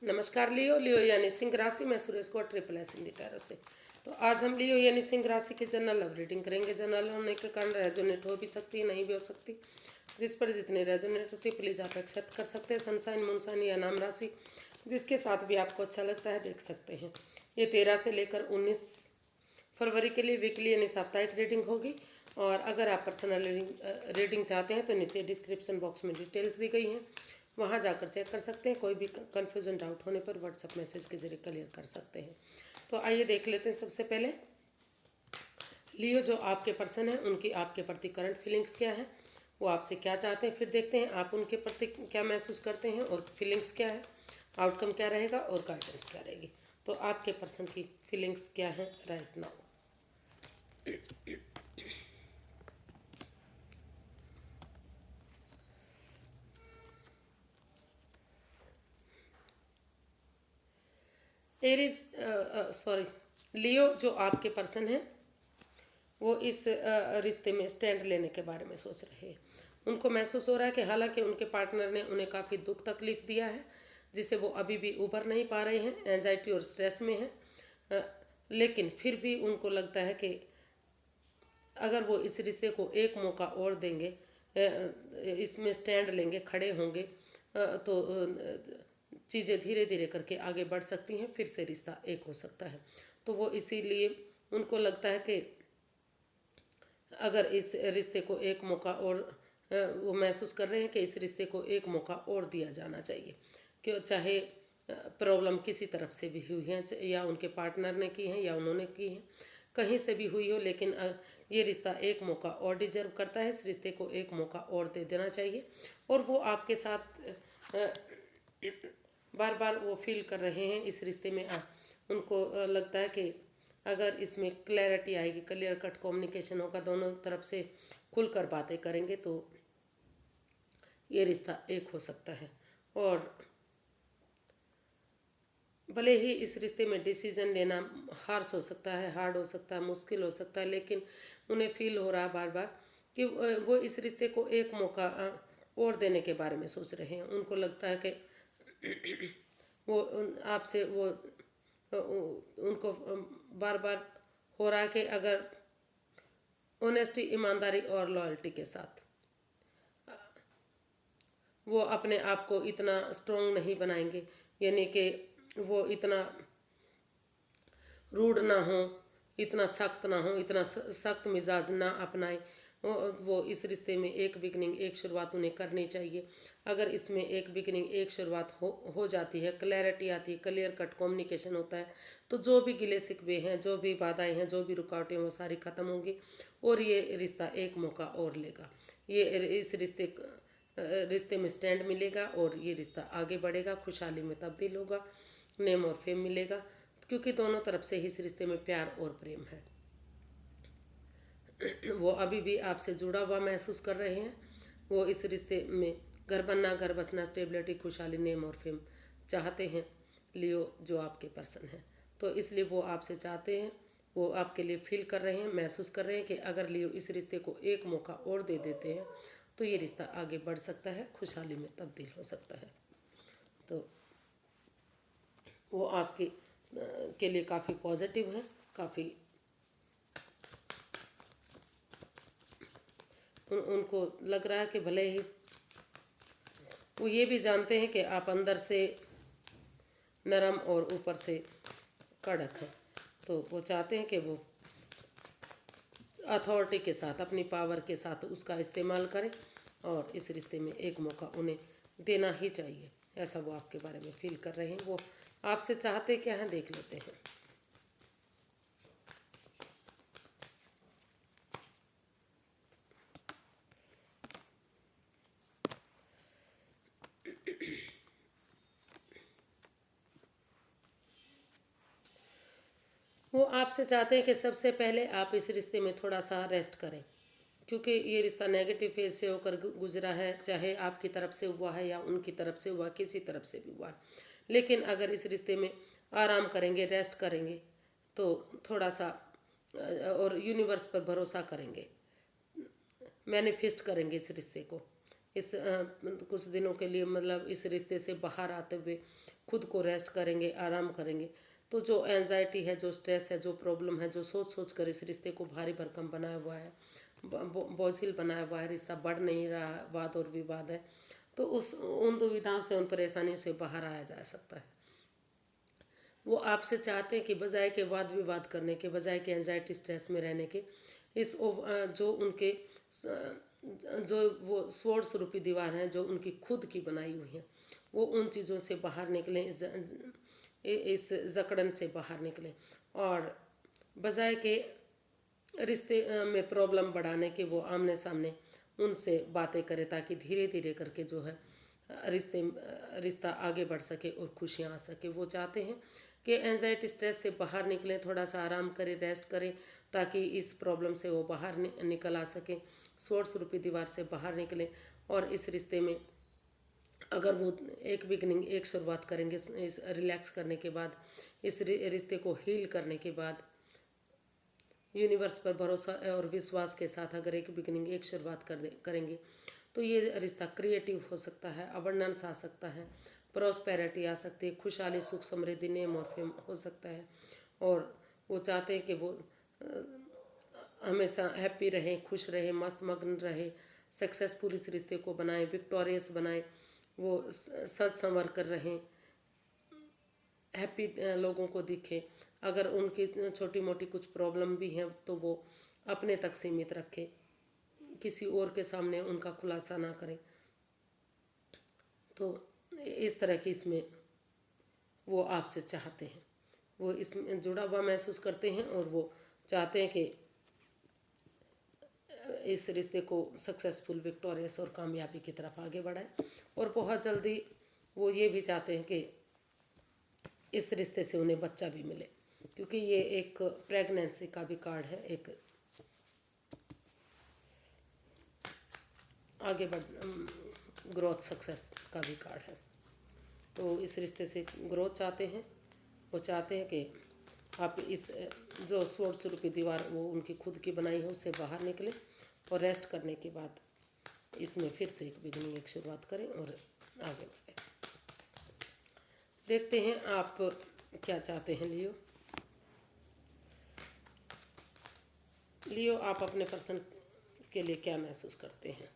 नमस्कार लियो लियो यानी सिंह राशि में सुरेश को ट्रिपल एस इन टैरो से। तो आज हम लियो यानी सिंह राशि के जनरल लव रीडिंग करेंगे। जनरल होने के कारण रेजोनेट हो भी सकती है, नहीं भी हो सकती। जिस पर जितनी रेजोनेट होती है प्लीज़ आप एक्सेप्ट कर सकते हैं। सनसाइन मूनसाइन या नाम राशि जिसके साथ भी आपको अच्छा लगता है देख सकते हैं। ये 13 से लेकर 19 फरवरी के लिए वीकली यानी साप्ताहिक रीडिंग होगी। और अगर आप पर्सनल रीडिंग चाहते हैं तो नीचे डिस्क्रिप्शन बॉक्स में डिटेल्स दी गई हैं, वहाँ जाकर चेक कर सकते हैं। कोई भी कन्फ्यूजन डाउट होने पर व्हाट्सएप मैसेज के जरिए क्लियर कर सकते हैं। तो आइए देख लेते हैं। सबसे पहले लियो जो आपके पर्सन है उनकी आपके प्रति करंट फीलिंग्स क्या है, वो आपसे क्या चाहते हैं। फिर देखते हैं आप उनके प्रति क्या महसूस करते हैं और फीलिंग्स क्या है, आउटकम क्या रहेगा और गाइडेंस क्या रहेगी। तो आपके पर्सन की फीलिंग्स क्या है राइट नाउ। एरिज सॉरी लियो जो आपके पर्सन है वो इस रिश्ते में स्टैंड लेने के बारे में सोच रहे हैं। उनको महसूस हो रहा है कि हालांकि उनके पार्टनर ने उन्हें काफ़ी दुख तकलीफ दिया है जिसे वो अभी भी उभर नहीं पा रहे हैं, एंजाइटी और स्ट्रेस में है। लेकिन फिर भी उनको लगता है कि अगर वो इस रिश्ते को एक मौका और देंगे, इसमें स्टैंड लेंगे, खड़े होंगे, तो चीज़ें धीरे धीरे करके आगे बढ़ सकती हैं, फिर से रिश्ता एक हो सकता है। तो वो इसीलिए उनको लगता है कि अगर इस रिश्ते को एक मौका और वो महसूस कर रहे हैं कि इस रिश्ते को एक मौका और दिया जाना चाहिए। कि चाहे प्रॉब्लम किसी तरफ से भी हुई है, या उनके पार्टनर ने की है या उन्होंने की है, कहीं से भी हुई हो, लेकिन ये रिश्ता एक मौका और डिजर्व करता है। इस रिश्ते को एक मौका और दे देना चाहिए। और वो आपके साथ बार बार वो फील कर रहे हैं इस रिश्ते में। उनको लगता है कि अगर इसमें क्लैरिटी आएगी, क्लियर कट कम्युनिकेशन होगा, दोनों तरफ से खुलकर बातें करेंगे तो ये रिश्ता एक हो सकता है। और भले ही इस रिश्ते में डिसीजन लेना हार्श हो सकता है, हार्ड हो सकता है, मुश्किल हो सकता है, लेकिन उन्हें फील हो रहा है बार बार कि वो इस रिश्ते को एक मौका और देने के बारे में सोच रहे हैं। उनको लगता है कि वो आपसे वो उनको बार बार हो रहा है कि अगर ऑनेस्टी, ईमानदारी और लॉयल्टी के साथ वो अपने आप को इतना स्ट्रॉन्ग नहीं बनाएंगे, यानी कि वो इतना रूड ना हो, इतना सख्त ना हो, इतना सख्त मिजाज ना अपनाएं। वो इस रिश्ते में एक बिगनिंग, एक शुरुआत उन्हें करनी चाहिए। अगर इसमें एक बिगनिंग, एक शुरुआत हो जाती है, क्लैरिटी आती है, क्लियर कट कम्युनिकेशन होता है, तो जो भी गिले शिकवे हैं, जो भी बाधाएं हैं, जो भी रुकावटें हैं, वो सारी ख़त्म होंगी और ये रिश्ता एक मौका और लेगा। ये इस रिश्ते में स्टैंड मिलेगा और ये रिश्ता आगे बढ़ेगा, खुशहाली में तब्दील होगा, नेम और फेम मिलेगा, क्योंकि दोनों तरफ से ही इस रिश्ते में प्यार और प्रेम है। वो अभी भी आपसे जुड़ा हुआ महसूस कर रहे हैं। वो इस रिश्ते में घर बनना, घर बसना, स्टेबिलिटी, खुशहाली, नेम और फेम चाहते हैं लियो जो आपके पर्सन है। तो इसलिए वो आपसे चाहते हैं, वो आपके लिए फील कर रहे हैं, महसूस कर रहे हैं कि अगर लियो इस रिश्ते को एक मौका और दे देते हैं तो ये रिश्ता आगे बढ़ सकता है, खुशहाली में तब्दील हो सकता है। तो वो आपके के लिए काफ़ी पॉजिटिव है, काफ़ी उनको लग रहा है कि भले ही वो ये भी जानते हैं कि आप अंदर से नरम और ऊपर से कड़क हैं। तो वो चाहते हैं कि वो अथॉरिटी के साथ, अपनी पावर के साथ उसका इस्तेमाल करें और इस रिश्ते में एक मौका उन्हें देना ही चाहिए। ऐसा वो आपके बारे में फील कर रहे हैं। वो आपसे चाहते क्या हैं देख लेते हैं। वो आपसे चाहते हैं कि सबसे पहले आप इस रिश्ते में थोड़ा सा रेस्ट करें, क्योंकि ये रिश्ता नेगेटिव फेज से होकर गुजरा है, चाहे आपकी तरफ से हुआ है या उनकी तरफ से हुआ, किसी तरफ से भी हुआ है। लेकिन अगर इस रिश्ते में आराम करेंगे, रेस्ट करेंगे, तो थोड़ा सा और यूनिवर्स पर भरोसा करेंगे, मैनिफेस्ट करेंगे इस रिश्ते को, इस कुछ दिनों के लिए मतलब इस रिश्ते से बाहर आते हुए खुद को रेस्ट करेंगे, आराम करेंगे, तो जो एंजाइटी है, जो स्ट्रेस है, जो प्रॉब्लम है, जो सोच सोच कर इस रिश्ते को भारी भरकम बनाया हुआ है, बोझिल बनाया हुआ है, रिश्ता बढ़ नहीं रहा है, वाद और विवाद है, तो उस उन दुविधाओं से, उन परेशानियों से बाहर आया जा सकता है। वो आपसे चाहते हैं कि बजाय के वाद विवाद करने के, बजाय के एंजाइटी स्ट्रेस में रहने के, जो उनके जो वो स्वॉर्ड्स रूपी दीवार हैं, जो उनकी खुद की बनाई हुई हैं, वो उन चीज़ों से बाहर निकलें, इस जकड़न से बाहर निकलें, और बजाय के रिश्ते में प्रॉब्लम बढ़ाने के वो आमने सामने उनसे बातें करें, ताकि धीरे धीरे करके जो है रिश्ता आगे बढ़ सके और खुशियाँ आ सके। वो चाहते हैं कि एंजाइटी स्ट्रेस से बाहर निकलें, थोड़ा सा आराम करें, रेस्ट करें, ताकि इस प्रॉब्लम से वो बाहर निकल आ सकें, स्वॉर्ड्स रूपी दीवार से बाहर निकलें, और इस रिश्ते में अगर वो एक बिगनिंग, एक शुरुआत करेंगे, इस रिलैक्स करने के बाद, इस रिश्ते को हील करने के बाद, यूनिवर्स पर भरोसा और विश्वास के साथ अगर एक बिगनिंग, एक शुरुआत करेंगे, तो ये रिश्ता क्रिएटिव हो सकता है, अबंडेंस आ सकता है, प्रॉस्पेरिटी आ सकती है, खुशहाली, सुख, समृद्धि, नेम और फेम हो सकता है। और वो चाहते हैं कि वो हमेशा हैप्पी रहें, खुश रहें, मस्त मग्न रहे, सक्सेसफुल इस रिश्ते को बनाएं, विक्टोरियस बनाएं, वो सच संवर कर रहें, हैप्पी लोगों को दिखे। अगर उनकी छोटी मोटी कुछ प्रॉब्लम भी हैं तो वो अपने तक सीमित रखें, किसी और के सामने उनका खुलासा ना करें। तो इस तरह की इसमें वो आपसे चाहते हैं, वो इसमें जुड़ा हुआ महसूस करते हैं, और वो चाहते हैं कि इस रिश्ते को सक्सेसफुल, विक्टोरियस और कामयाबी की तरफ आगे बढ़ाएं। और बहुत जल्दी वो ये भी चाहते हैं कि इस रिश्ते से उन्हें बच्चा भी मिले, क्योंकि ये एक प्रेगनेंसी का भी कार्ड है, एक आगे बढ़ ग्रोथ, सक्सेस का भी कार्ड है। तो इस रिश्ते से ग्रोथ चाहते हैं, वो चाहते हैं कि आप इस जो स्वॉर्ड्स रूपी दीवार वो उनकी खुद की बनाई है उससे बाहर निकलें, और रेस्ट करने के बाद इसमें फिर से एक बिगनिंग, एक शुरुआत करें और आगे बढ़ें। देखते हैं आप क्या चाहते हैं लियो। लियो, आप अपने पर्सन के लिए क्या महसूस करते हैं?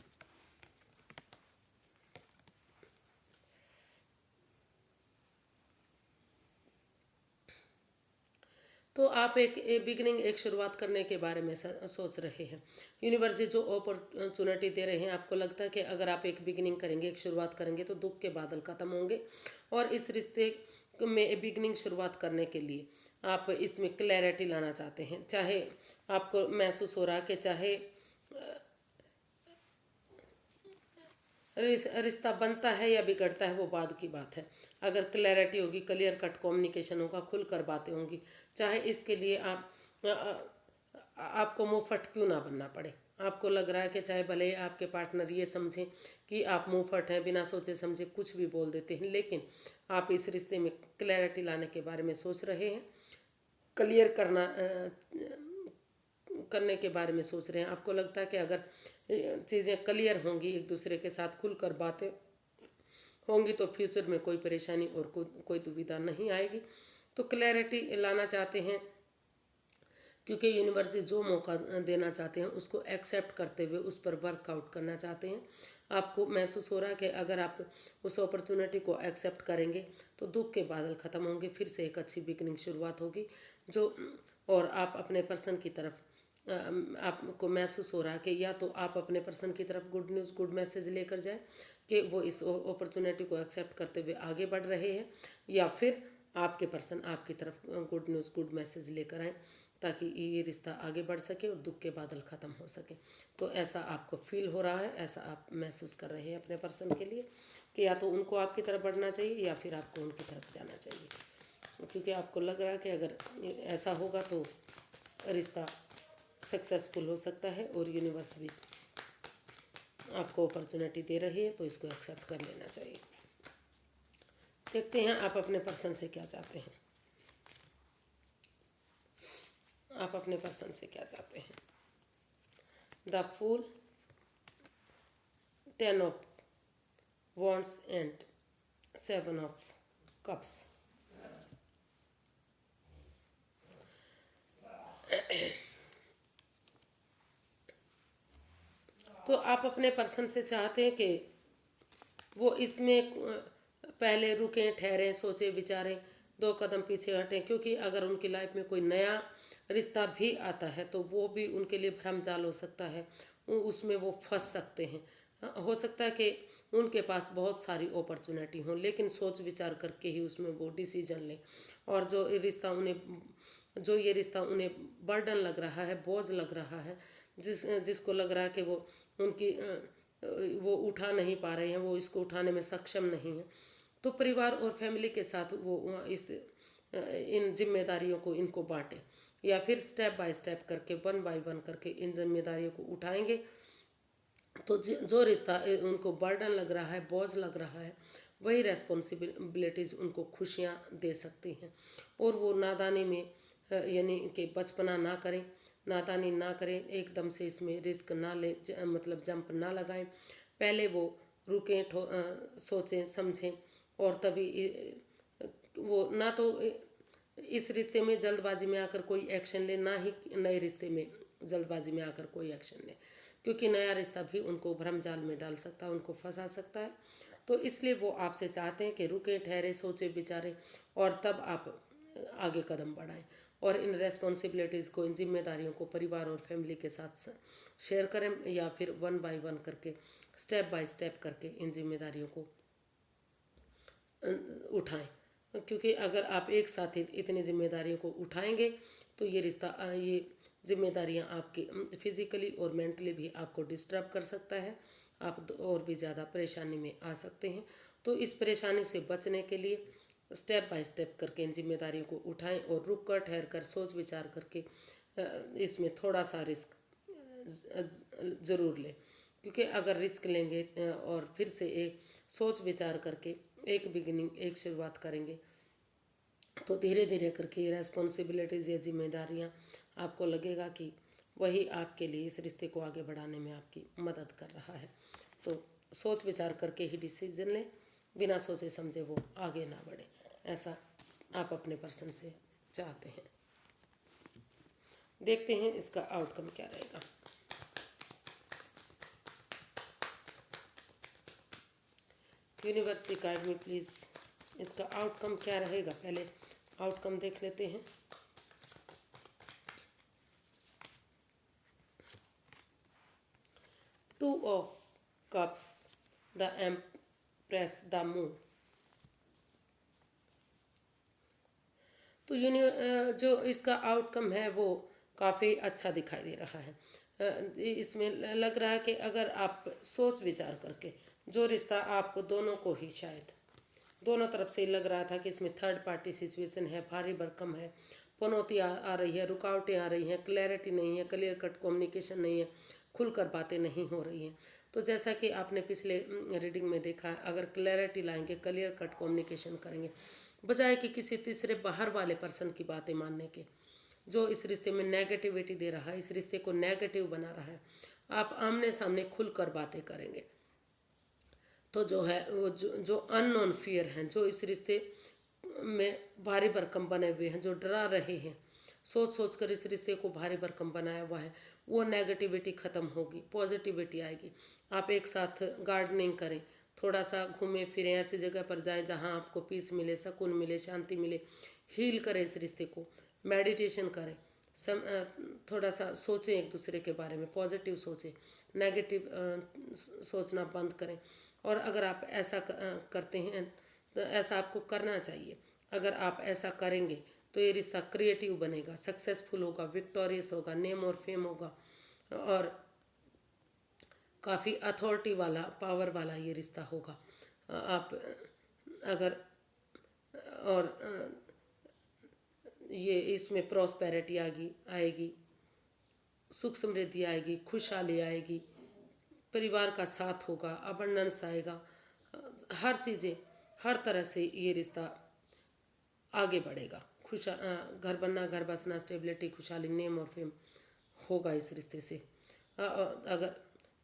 तो आप एक बिगनिंग, एक शुरुआत करने के बारे में सोच रहे हैं। यूनिवर्स जो अपॉर्चुनिटी दे रहे हैं, आपको लगता है कि अगर आप एक बिगनिंग करेंगे, एक शुरुआत करेंगे, तो दुख के बादल ख़त्म होंगे, और इस रिश्ते में बिगनिंग, शुरुआत करने के लिए आप इसमें क्लैरिटी लाना चाहते हैं। चाहे आपको महसूस हो रहा है कि चाहे रिश्ता बनता है या बिगड़ता है वो बाद की बात है। अगर क्लैरिटी होगी, क्लियर कट कम्युनिकेशन होगा, खुलकर बातें होंगी, चाहे इसके लिए आपको मुंहफट क्यों ना बनना पड़े। आपको लग रहा है कि चाहे भले ही आपके पार्टनर ये समझें कि आप मुंहफट हैं, बिना सोचे समझे कुछ भी बोल देते हैं, लेकिन आप इस रिश्ते में क्लैरिटी लाने के बारे में सोच रहे हैं, क्लियर करने के बारे में सोच रहे हैं। आपको लगता है कि अगर चीज़ें क्लियर होंगी, एक दूसरे के साथ खुलकर बातें होंगी, तो फ्यूचर में कोई परेशानी और कोई दुविधा नहीं आएगी। तो क्लैरिटी लाना चाहते हैं, क्योंकि यूनिवर्स जो मौका देना चाहते हैं उसको एक्सेप्ट करते हुए उस पर वर्कआउट करना चाहते हैं। आपको महसूस हो रहा है कि अगर आप उस अपॉर्चुनिटी को एक्सेप्ट करेंगे तो दुख के बादल ख़त्म होंगे, फिर से एक अच्छी बिगनिंग, शुरुआत होगी, जो और आप अपने पर्सन की तरफ आपको महसूस हो रहा है कि या तो आप अपने पर्सन की तरफ गुड न्यूज़, गुड मैसेज लेकर जाएं कि वो इस अपॉर्चुनिटी को एक्सेप्ट करते हुए आगे बढ़ रहे हैं, या फिर आपके पर्सन आपकी तरफ गुड न्यूज़, गुड मैसेज लेकर आएँ, ताकि ये रिश्ता आगे बढ़ सके और दुख के बादल ख़त्म हो सके। तो ऐसा आपको फील हो रहा है, ऐसा आप महसूस कर रहे हैं अपने पर्सन के लिए, कि या तो उनको आपकी तरफ बढ़ना चाहिए या फिर आपको उनकी तरफ जाना चाहिए, क्योंकि आपको लग रहा है कि अगर ऐसा होगा तो रिश्ता सक्सेसफुल हो सकता है, और यूनिवर्स भी आपको अपॉर्चुनिटी दे रही है, तो इसको एक्सेप्ट कर लेना चाहिए। देखते हैं आप अपने पर्सन से क्या चाहते हैं। आप अपने पर्सन से क्या चाहते हैं? The fool, 10 of wands and 7 of cups. तो आप अपने पर्सन से चाहते हैं कि वो इसमें पहले रुकें, ठहरें, सोचें, विचारें, 2 कदम पीछे हटें, क्योंकि अगर उनकी लाइफ में कोई नया रिश्ता भी आता है तो वो भी उनके लिए भ्रमजाल हो सकता है, उसमें वो फंस सकते हैं। हो सकता है कि उनके पास बहुत सारी अपॉर्चुनिटी हो, लेकिन सोच विचार करके ही उसमें वो डिसीजन लें। और जो ये रिश्ता उन्हें बर्डन लग रहा है, बोझ लग रहा है, जिसको लग रहा है कि वो उठा नहीं पा रहे हैं, वो इसको उठाने में सक्षम नहीं है, तो परिवार और फैमिली के साथ वो इन जिम्मेदारियों को इनको बांटे, या फिर स्टेप बाय स्टेप करके, 1 बाय 1 करके इन जिम्मेदारियों को उठाएंगे। तो जो रिश्ता उनको बर्डन लग रहा है, बोझ लग रहा है, वही रेस्पॉन्सिबिलिटीज़ उनको खुशियाँ दे सकती हैं। और वो नादानी में यानी कि बचपना ना करें, नादानी ना करें, एकदम से इसमें रिस्क ना लें, मतलब जंप ना लगाएं। पहले वो रुकें, सोचें, समझें, और तभी वो ना तो इस रिश्ते में जल्दबाजी में आकर कोई एक्शन ले, ना ही नए रिश्ते में जल्दबाजी में आकर कोई एक्शन ले, क्योंकि नया रिश्ता भी उनको भ्रमजाल में डाल सकता है, उनको फंसा सकता है। तो इसलिए वो आपसे चाहते हैं कि रुकें, ठहरें, सोचें, विचारें, और तब आप आगे कदम बढ़ाएं, और इन रेस्पॉन्सिबिलिटीज़ को, इन जिम्मेदारियों को परिवार और फैमिली के साथ शेयर करें, या फिर 1 बाय 1 करके, स्टेप बाय स्टेप करके इन जिम्मेदारियों को उठाएं। क्योंकि अगर आप एक साथ ही इतनी जिम्मेदारियों को उठाएंगे तो ये जिम्मेदारियां आपकी फिजिकली और मेंटली भी आपको डिस्टर्ब कर सकता है, आप और भी ज़्यादा परेशानी में आ सकते हैं। तो इस परेशानी से बचने के लिए स्टेप बाय स्टेप करके इन जिम्मेदारियों को उठाएं, और रुक कर, ठहर कर, सोच विचार करके इसमें थोड़ा सा रिस्क ज़रूर लें। क्योंकि अगर रिस्क लेंगे और फिर से एक सोच विचार करके एक शुरुआत करेंगे, तो धीरे धीरे करके ये रेस्पॉन्सिबिलिटीज़, ये जिम्मेदारियाँ, आपको लगेगा कि वही आपके लिए इस रिश्ते को आगे बढ़ाने में आपकी मदद कर रहा है। तो सोच विचार करके ही डिसीजन लें, बिना सोचे समझे वो आगे ना बढ़े, ऐसा आप अपने पर्सन से चाहते हैं। देखते हैं इसका आउटकम क्या रहेगा। यूनिवर्स गाइड मी प्लीज़, इसका आउटकम क्या रहेगा। पहले आउटकम देख लेते हैं। Two of cups, the empress, the moon. तो जो इसका आउटकम है वो काफ़ी अच्छा दिखाई दे रहा है। इसमें लग रहा है कि अगर आप सोच विचार करके, जो रिश्ता आपको दोनों को ही, शायद दोनों तरफ से लग रहा था कि इसमें थर्ड पार्टी सिचुएशन है, भारी भरकम है, पनौती आ रही है, रुकावटें आ रही हैं, क्लैरिटी नहीं है, क्लियर कट कम्युनिकेशन नहीं है, खुलकर बातें नहीं हो रही हैं। तो जैसा कि आपने पिछले रीडिंग में देखा है, अगर क्लैरिटी लाएंगे, क्लियर कट कम्युनिकेशन करेंगे, बजाय कि किसी तीसरे बाहर वाले पर्सन की बातें मानने के, जो इस रिश्ते में नेगेटिविटी दे रहा है, इस रिश्ते को नेगेटिव बना रहा है, आप आमने सामने खुलकर बातें करेंगे, तो जो है वो जो अननोन फियर हैं, जो इस रिश्ते में भारी भरकम बने हुए हैं, जो डरा रहे हैं, सोच सोच कर इस रिश्ते को भारी भरकम बनाया हुआ है, वो नेगेटिविटी ख़त्म होगी, पॉजिटिविटी आएगी। आप एक साथ गार्डनिंग करें, थोड़ा सा घूमें फिरें, ऐसी जगह पर जाएं जहां आपको पीस मिले, सुकून मिले, शांति मिले, हील करें इस रिश्ते को, मेडिटेशन करें, थोड़ा सा सोचें एक दूसरे के बारे में, पॉजिटिव सोचें, नेगेटिव सोचना बंद करें। और अगर आप ऐसा करते हैं तो ऐसा आपको करना चाहिए। अगर आप ऐसा करेंगे तो ये रिश्ता क्रिएटिव बनेगा, सक्सेसफुल होगा, विक्टोरियस होगा, नेम और फेम होगा, और काफ़ी अथॉरिटी वाला, पावर वाला ये रिश्ता होगा। आप अगर और ये इसमें प्रॉस्पेरिटी आएगी, सुख समृद्धि आएगी, खुशहाली आएगी, परिवार का साथ होगा, अबंडेंस आएगा, हर चीज़ें, हर तरह से ये रिश्ता आगे बढ़ेगा। घर बनना, घर बसना, स्टेबिलिटी, खुशहाली, नेम और फेम होगा इस रिश्ते से। अगर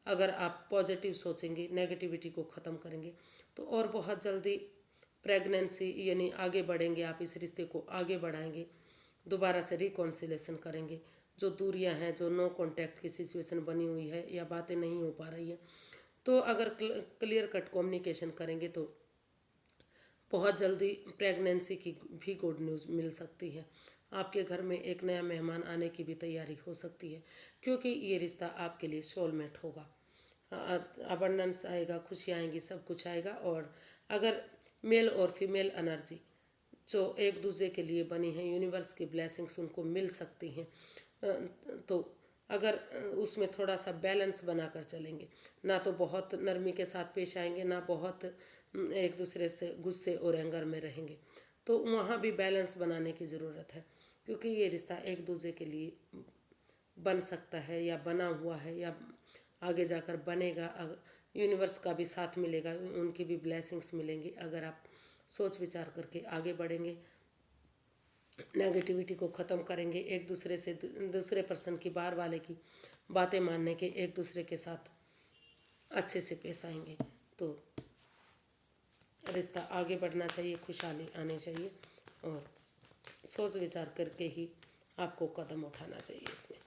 अगर आप पॉजिटिव सोचेंगे, नेगेटिविटी को ख़त्म करेंगे तो और बहुत जल्दी प्रेगनेंसी यानी आगे बढ़ेंगे, आप इस रिश्ते को आगे बढ़ाएंगे, दोबारा से रिकॉन्सिलेशन करेंगे। जो दूरियां हैं, जो नो कांटेक्ट की सिचुएशन बनी हुई है या बातें नहीं हो पा रही हैं, तो अगर क्लियर कट कम्युनिकेशन करेंगे तो बहुत जल्दी प्रेगनेंसी की भी गुड न्यूज़ मिल सकती है। आपके घर में एक नया मेहमान आने की भी तैयारी हो सकती है, क्योंकि ये रिश्ता आपके लिए सोलमेट होगा। अबंडेंस आएगा, खुशियाँ आएंगी, सब कुछ आएगा। और अगर मेल और फीमेल एनर्जी जो एक दूसरे के लिए बनी है, यूनिवर्स की ब्लेसिंग्स उनको मिल सकती हैं। तो अगर उसमें थोड़ा सा बैलेंस बनाकर चलेंगे, ना तो बहुत नरमी के साथ पेश आएंगे, ना बहुत एक दूसरे से गुस्से और एंगर में रहेंगे, तो वहाँ भी बैलेंस बनाने की ज़रूरत है। क्योंकि ये रिश्ता एक दूसरे के लिए बन सकता है या बना हुआ है या आगे जाकर बनेगा। यूनिवर्स का भी साथ मिलेगा, उनकी भी ब्लेसिंग्स मिलेंगी अगर आप सोच विचार करके आगे बढ़ेंगे, नेगेटिविटी को ख़त्म करेंगे, एक दूसरे से दूसरे पर्सन की बाहर वाले की बातें मानने के एक दूसरे के साथ अच्छे से पेश आएंगे, तो रिश्ता आगे बढ़ना चाहिए, खुशहाली आनी चाहिए। और सोच विचार करके ही आपको कदम उठाना चाहिए। इसमें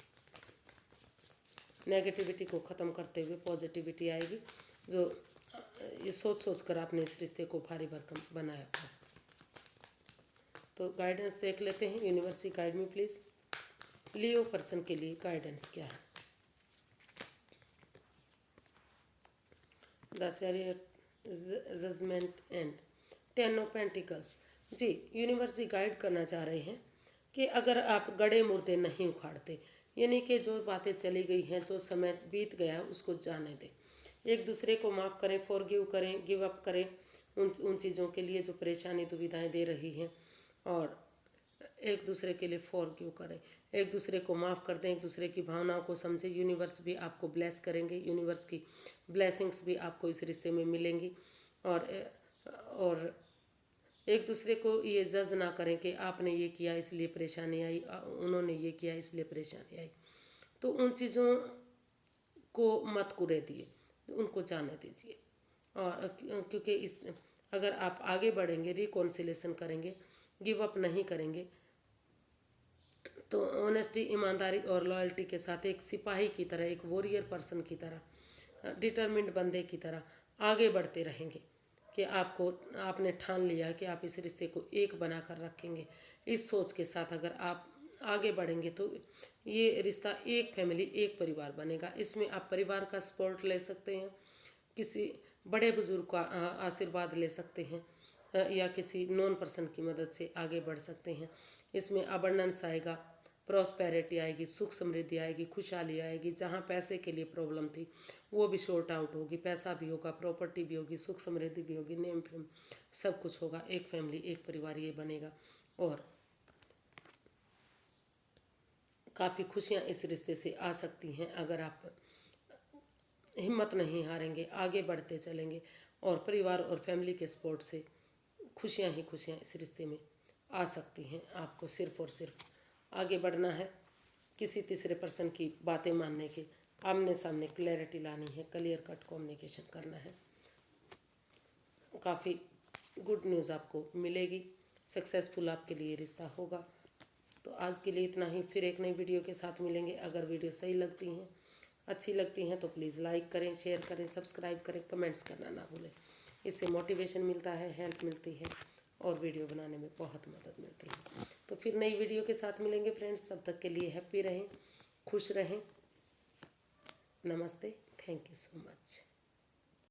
नेगेटिविटी को ख़त्म करते हुए पॉजिटिविटी आएगी, जो ये सोच सोच कर आपने इस रिश्ते को भारी भरकम बनाया था। तो गाइडेंस देख लेते हैं। University guide me please, Leo person के लिए गाइडेंस क्या है। The chariot, judgement and 10 of pentacles. जी, यूनिवर्सिटी गाइड करना चाह रहे हैं कि अगर आप गड़े मुर्दे नहीं उखाड़ते, यानी कि जो बातें चली गई हैं, जो समय बीत गया उसको जाने दें, एक दूसरे को माफ़ करें, फॉरगिव करें, गिव अप करें उन चीज़ों के लिए जो परेशानी दुविधाएं दे रही हैं, और एक दूसरे के लिए फॉरगिव करें, एक दूसरे को माफ़ कर दें, एक दूसरे की भावनाओं को समझें। यूनिवर्स भी आपको ब्लेस करेंगे, यूनिवर्स की ब्लेसिंग्स भी आपको इस रिश्ते में मिलेंगी। और एक दूसरे को ये जज ना करें कि आपने ये किया इसलिए परेशानी आई, उन्होंने ये किया इसलिए परेशानी आई। तो उन चीज़ों को मत कुरे दिए, उनको जाने दीजिए। और क्योंकि इस अगर आप आगे बढ़ेंगे, रिकॉन्सिलेशन करेंगे, गिव अप नहीं करेंगे, तो ऑनेस्टी, ईमानदारी और लॉयल्टी के साथ एक सिपाही की तरह, एक वॉरियर पर्सन की तरह, डिटरमिन्ड बंदे की तरह आगे बढ़ते रहेंगे कि आपने ठान लिया कि आप इस रिश्ते को एक बनाकर रखेंगे। इस सोच के साथ अगर आप आगे बढ़ेंगे तो ये रिश्ता एक फैमिली, एक परिवार बनेगा। इसमें आप परिवार का सपोर्ट ले सकते हैं, किसी बड़े बुजुर्ग का आशीर्वाद ले सकते हैं, या किसी नॉन पर्सन की मदद से आगे बढ़ सकते हैं। इसमें अबंडेंस आएगा, प्रॉस्पेरिटी आएगी, सुख समृद्धि आएगी, खुशहाली आएगी। जहाँ पैसे के लिए प्रॉब्लम थी वो भी शॉर्ट आउट होगी, पैसा भी होगा, प्रॉपर्टी भी होगी, सुख समृद्धि भी होगी, नेम फेम सब कुछ होगा। एक फैमिली, एक परिवार ये बनेगा। और काफ़ी खुशियाँ इस रिश्ते से आ सकती हैं अगर आप हिम्मत नहीं हारेंगे, आगे बढ़ते चलेंगे, और परिवार और फैमिली के सपोर्ट से खुशियाँ ही खुशियाँ इस रिश्ते में आ सकती हैं। आपको सिर्फ़ और सिर्फ आगे बढ़ना है, किसी तीसरे पर्सन की बातें मानने के आमने सामने क्लैरिटी लानी है, क्लियर कट कम्युनिकेशन करना है। काफ़ी गुड न्यूज़ आपको मिलेगी, सक्सेसफुल आपके लिए रिश्ता होगा। तो आज के लिए इतना ही, फिर एक नई वीडियो के साथ मिलेंगे। अगर वीडियो सही लगती हैं, अच्छी लगती हैं तो प्लीज़ लाइक करें, शेयर करें, सब्सक्राइब करें, कमेंट्स करना ना भूलें। इससे मोटिवेशन मिलता है, हेल्प मिलती है और वीडियो बनाने में बहुत मदद मिलती है। तो फिर नई वीडियो के साथ मिलेंगे फ्रेंड्स, तब तक के लिए हैप्पी रहें, खुश रहें। नमस्ते, थैंक यू सो मच।